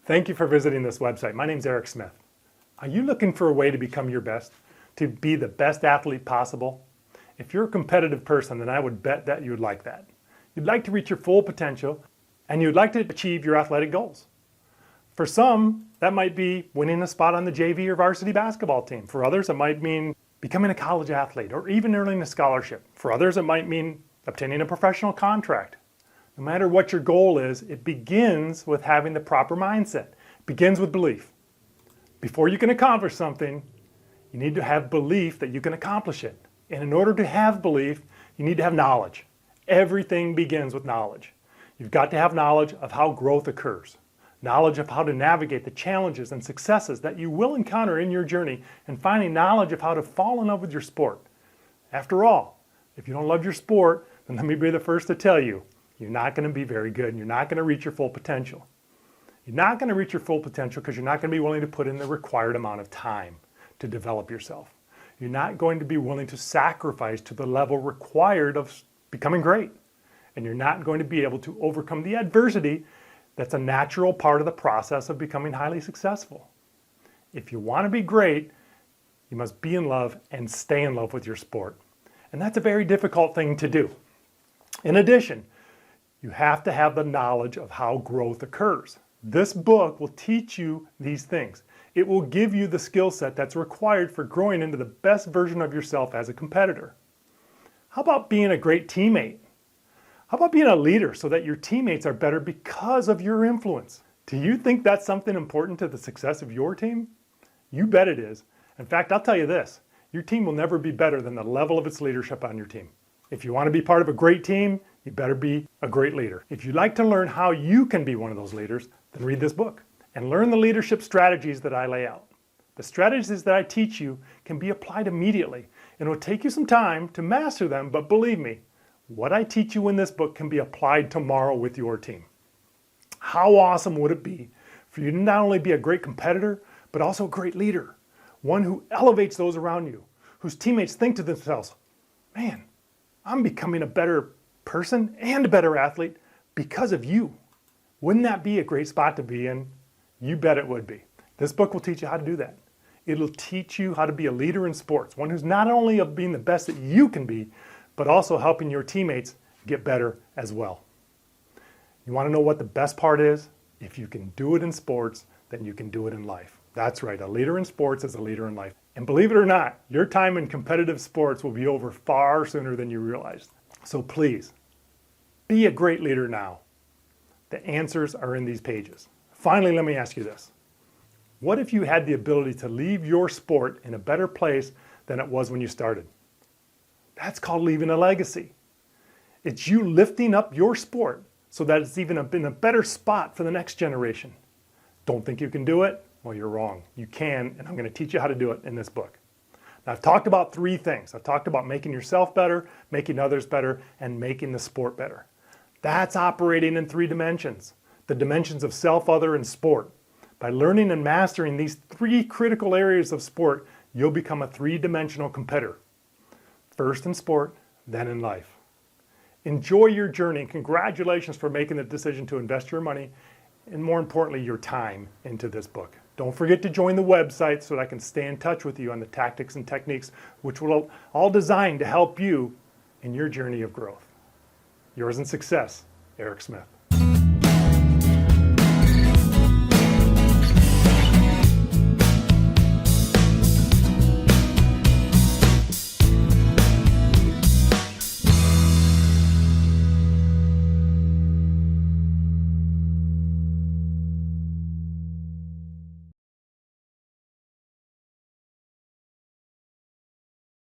Thank you for visiting this website. My name's Eric Smith. Are you looking for a way to become your best? To be the best athlete possible? If you're a competitive person, then I would bet that you would like that. You'd like to reach your full potential, and you'd like to achieve your athletic goals. For some, that might be winning a spot on the JV or varsity basketball team. For others, it might mean becoming a college athlete or even earning a scholarship. For others, it might mean obtaining a professional contract. No matter what your goal is, it begins with having the proper mindset. It begins with belief. Before you can accomplish something, you need to have belief that you can accomplish it. And in order to have belief, you need to have knowledge. Everything begins with knowledge. You've got to have knowledge of how growth occurs. Knowledge of how to navigate the challenges and successes that you will encounter in your journey, and finding knowledge of how to fall in love with your sport. After all, if you don't love your sport, then let me be the first to tell you, you're not going to be very good and you're not going to reach your full potential. You're not going to reach your full potential because you're not going to be willing to put in the required amount of time to develop yourself. You're not going to be willing to sacrifice to the level required of becoming great. And you're not going to be able to overcome the adversity that's a natural part of the process of becoming highly successful. If you want to be great, you must be in love and stay in love with your sport. And that's a very difficult thing to do. In addition, you have to have the knowledge of how growth occurs. This book will teach you these things. It will give you the skill set that's required for growing into the best version of yourself as a competitor. How about being a great teammate? How about being a leader so that your teammates are better because of your influence? Do you think that's something important to the success of your team? You bet it is. In fact, I'll tell you this, your team will never be better than the level of its leadership on your team. If you want to be part of a great team, you better be a great leader. If you'd like to learn how you can be one of those leaders, then read this book and learn the leadership strategies that I lay out. The strategies that I teach you can be applied immediately, and it will take you some time to master them, but believe me, what I teach you in this book can be applied tomorrow with your team. How awesome would it be for you to not only be a great competitor, but also a great leader, one who elevates those around you, whose teammates think to themselves, man, I'm becoming a better person and a better athlete because of you. Wouldn't that be a great spot to be in? You bet it would be. This book will teach you how to do that. It'll teach you how to be a leader in sports, one who's not only of being the best that you can be, but also helping your teammates get better as well. You want to know what the best part is? If you can do it in sports, then you can do it in life. That's right, a leader in sports is a leader in life. And believe it or not, your time in competitive sports will be over far sooner than you realized. So please, be a great leader now. The answers are in these pages. Finally, let me ask you this. What if you had the ability to leave your sport in a better place than it was when you started? That's called leaving a legacy. It's you lifting up your sport so that it's even in a better spot for the next generation. Don't think you can do it? Well, you're wrong. You can, and I'm going to teach you how to do it in this book. Now, I've talked about three things. I've talked about making yourself better, making others better, and making the sport better. That's operating in three dimensions. The dimensions of self, other, and sport. By learning and mastering these three critical areas of sport, you'll become a three-dimensional competitor. First in sport, then in life. Enjoy your journey, and congratulations for making the decision to invest your money and, more importantly, your time into this book. Don't forget to join the website so that I can stay in touch with you on the tactics and techniques which will all designed to help you in your journey of growth. Yours in success, Eric Smith.